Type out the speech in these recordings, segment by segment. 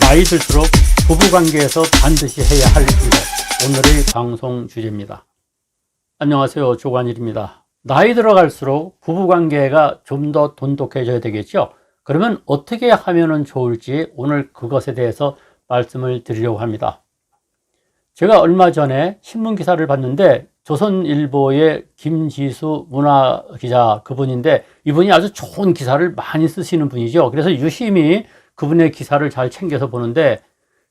나이 들수록 부부관계에서 반드시 해야 할 일, 오늘의 방송 주제입니다. 안녕하세요, 조관일입니다. 나이 들어갈수록 부부관계가 좀 더 돈독해져야 되겠죠. 그러면 어떻게 하면 좋을지 오늘 그것에 대해서 말씀을 드리려고 합니다. 제가 얼마 전에 신문기사를 봤는데 조선일보의 김지수 문화기자, 그분인데 이분이 아주 좋은 기사를 많이 쓰시는 분이죠. 그래서 유심히 그분의 기사를 잘 챙겨서 보는데,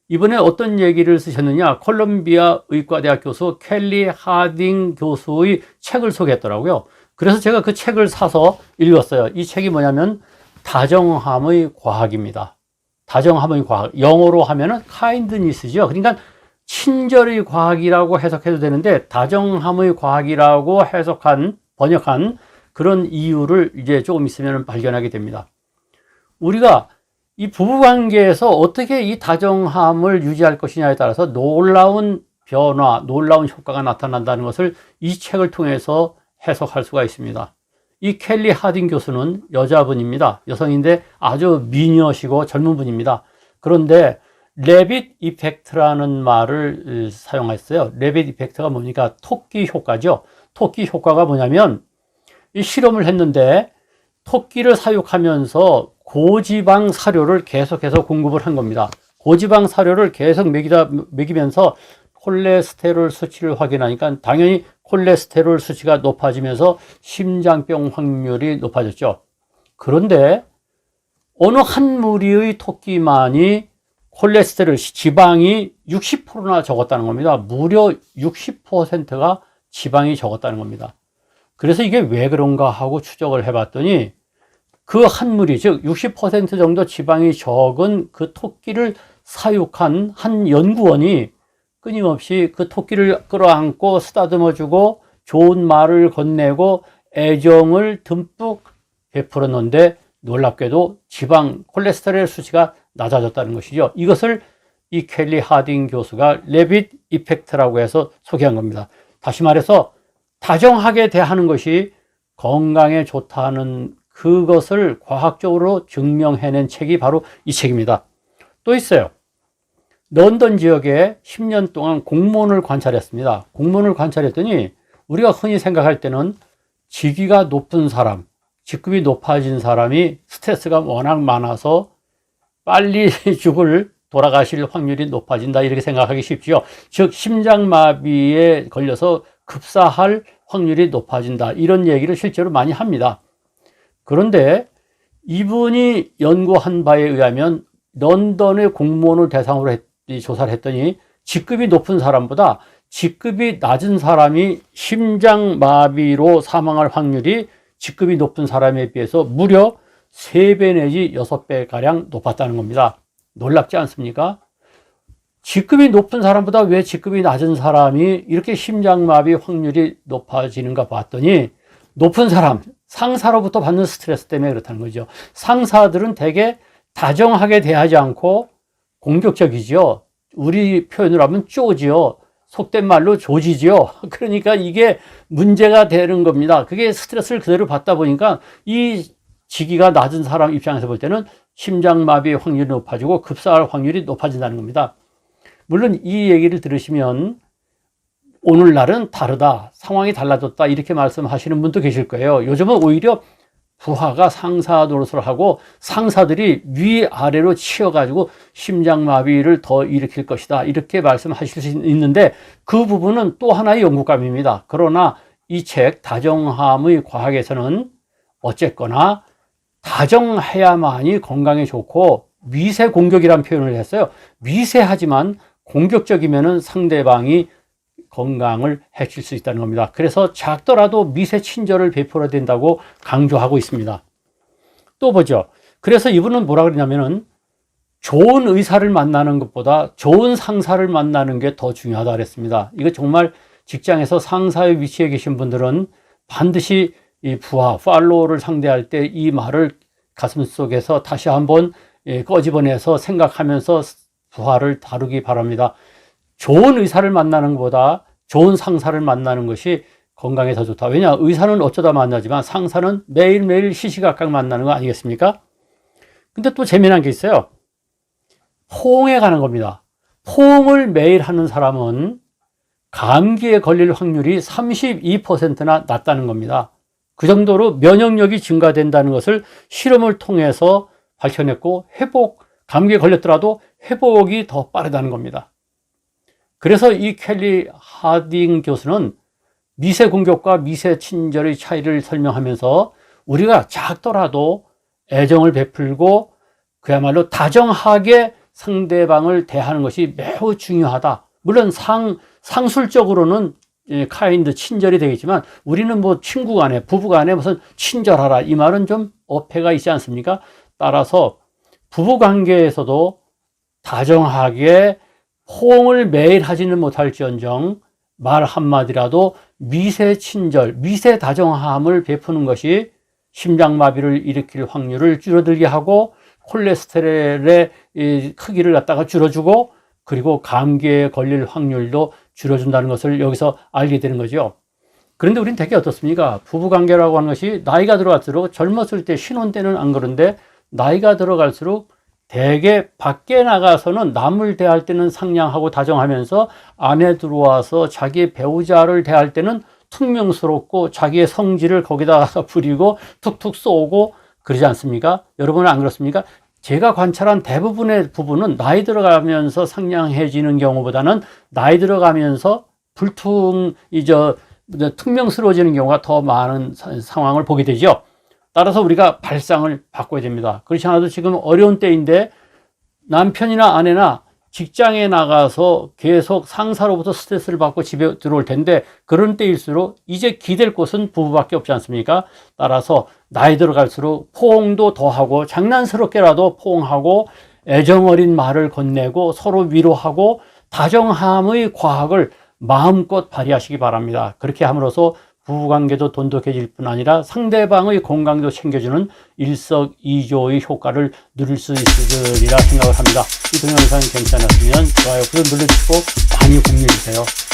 이번에 어떤 얘기를 쓰셨느냐, 콜롬비아 의과대학 교수 켈리 하딩 교수의 책을 소개했더라고요. 그래서 제가 그 책을 사서 읽었어요. 이 책이 뭐냐면 다정함의 과학입니다. 다정함의 과학, 영어로 하면은 kindness죠. 그러니까 친절의 과학이라고 해석해도 되는데, 다정함의 과학이라고 번역한 그런 이유를 이제 조금 있으면 발견하게 됩니다. 우리가 이 부부관계에서 어떻게 이 다정함을 유지할 것이냐에 따라서 놀라운 변화, 놀라운 효과가 나타난다는 것을 이 책을 통해서 해석할 수가 있습니다. 이 켈리 하딩 교수는 여자분입니다. 여성인데 아주 미녀시고 젊은 분입니다. 그런데 레빗 이펙트라는 말을 사용했어요. 레빗 이펙트가 뭡니까? 토끼 효과죠. 토끼 효과가 뭐냐면, 이 실험을 했는데 토끼를 사육하면서 고지방 사료를 계속해서 공급을 한 겁니다. 고지방 사료를 계속 먹이면서 콜레스테롤 수치를 확인하니까 당연히 콜레스테롤 수치가 높아지면서 심장병 확률이 높아졌죠. 그런데 어느 한 무리의 토끼만이 콜레스테롤, 지방이 60%나 적었다는 겁니다. 무려 60%가 지방이 적었다는 겁니다. 그래서 이게 왜 그런가 하고 추적을 해봤더니, 그 한 무리, 즉 60% 정도 지방이 적은 그 토끼를 사육한 한 연구원이 끊임없이 그 토끼를 끌어안고 쓰다듬어주고 좋은 말을 건네고 애정을 듬뿍 베풀었는데, 놀랍게도 지방, 콜레스테롤 수치가 낮아졌다는 것이죠. 이것을 이 켈리 하딩 교수가 레빗 이펙트라고 해서 소개한 겁니다. 다시 말해서 다정하게 대하는 것이 건강에 좋다는 그것을 과학적으로 증명해낸 책이 바로 이 책입니다. 또 있어요. 런던 지역에 10년 동안 공무원을 관찰했습니다. 공무원을 관찰했더니 우리가 흔히 생각할 때는 직위가 높은 사람, 직급이 높아진 사람이 스트레스가 워낙 많아서 빨리 돌아가실 확률이 높아진다, 이렇게 생각하기 쉽죠. 즉 심장마비에 걸려서 급사할 확률이 높아진다, 이런 얘기를 실제로 많이 합니다. 그런데 이분이 연구한 바에 의하면 런던의 공무원을 대상으로 조사를 했더니 직급이 높은 사람보다 직급이 낮은 사람이 심장마비로 사망할 확률이 직급이 높은 사람에 비해서 무려 3배 내지 6배가량 높았다는 겁니다. 놀랍지 않습니까? 직급이 높은 사람보다 왜 직급이 낮은 사람이 이렇게 심장마비 확률이 높아지는가 봤더니, 높은 사람, 상사로부터 받는 스트레스 때문에 그렇다는 거죠. 상사들은 되게 다정하게 대하지 않고 공격적이죠. 우리 표현으로 하면 쪼지요. 속된 말로 조지죠. 그러니까 이게 문제가 되는 겁니다. 그게 스트레스를 그대로 받다 보니까 이 직위가 낮은 사람 입장에서 볼 때는 심장마비 확률이 높아지고 급사할 확률이 높아진다는 겁니다. 물론 이 얘기를 들으시면 오늘날은 다르다, 상황이 달라졌다, 이렇게 말씀하시는 분도 계실 거예요. 요즘은 오히려 부하가 상사 노릇을 하고 상사들이 위아래로 치여가지고 심장마비를 더 일으킬 것이다, 이렇게 말씀하실 수 있는데, 그 부분은 또 하나의 연구감입니다. 그러나 이 책 다정함의 과학에서는 어쨌거나 다정해야만이 건강에 좋고, 미세 공격이라는 표현을 했어요. 미세하지만 공격적이면은 상대방이 건강을 해칠 수 있다는 겁니다. 그래서 작더라도 미세 친절을 베풀어야 된다고 강조하고 있습니다. 또 보죠. 그래서 이분은 뭐라 그러냐면은, 좋은 의사를 만나는 것보다 좋은 상사를 만나는 게 더 중요하다 그랬습니다. 이거 정말 직장에서 상사의 위치에 계신 분들은 반드시 이 부하, 팔로우를 상대할 때 이 말을 가슴속에서 다시 한번 꺼집어내서 생각하면서 부하를 다루기 바랍니다. 좋은 의사를 만나는 것보다 좋은 상사를 만나는 것이 건강에 더 좋다. 왜냐, 의사는 어쩌다 만나지만 상사는 매일매일 시시각각 만나는 거 아니겠습니까? 근데 또 재미난 게 있어요. 포옹에 관한 겁니다. 포옹을 매일 하는 사람은 감기에 걸릴 확률이 32%나 낮다는 겁니다. 그 정도로 면역력이 증가된다는 것을 실험을 통해서 밝혀냈고, 감기에 걸렸더라도 회복이 더 빠르다는 겁니다. 그래서 이 켈리 하딩 교수는 미세 공격과 미세 친절의 차이를 설명하면서 우리가 작더라도 애정을 베풀고 그야말로 다정하게 상대방을 대하는 것이 매우 중요하다. 물론 상술적으로는 카인드, 친절이 되겠지만 우리는 뭐 친구 간에, 부부 간에 무슨 친절하라, 이 말은 좀 어폐가 있지 않습니까? 따라서 부부 관계에서도 다정하게 호응을 매일 하지는 못할지언정 말 한마디라도 미세 친절, 미세 다정함을 베푸는 것이 심장마비를 일으킬 확률을 줄어들게 하고 콜레스테롤의 크기를 갖다가 줄여주고 그리고 감기에 걸릴 확률도 줄여준다는 것을 여기서 알게 되는 거죠. 그런데 우리는 되게 어떻습니까? 부부관계라고 하는 것이 나이가 들어갈수록, 젊었을 때 신혼 때는 안 그런데 나이가 들어갈수록 대개 밖에 나가서는 남을 대할 때는 상냥하고 다정하면서 안에 들어와서 자기 배우자를 대할 때는 퉁명스럽고 자기의 성질을 거기다가 부리고 툭툭 쏘고 그러지 않습니까? 여러분은 안 그렇습니까? 제가 관찰한 대부분의 부부는 나이 들어가면서 상냥해지는 경우보다는 나이 들어가면서 퉁명스러워지는 경우가 더 많은 상황을 보게 되죠. 따라서 우리가 발상을 바꿔야 됩니다. 그렇지 않아도 지금 어려운 때인데 남편이나 아내나 직장에 나가서 계속 상사로부터 스트레스를 받고 집에 들어올 텐데 그런 때일수록 이제 기댈 곳은 부부밖에 없지 않습니까? 따라서 나이 들어갈수록 포옹도 더하고 장난스럽게라도 포옹하고 애정어린 말을 건네고 서로 위로하고 다정함의 과학을 마음껏 발휘하시기 바랍니다. 그렇게 함으로써 부부관계도 돈독해질 뿐 아니라 상대방의 건강도 챙겨주는 일석이조의 효과를 누릴 수 있으리라 생각을 합니다. 이 동영상이 괜찮았으면 좋아요, 구독 눌러주시고 많이 공유해주세요.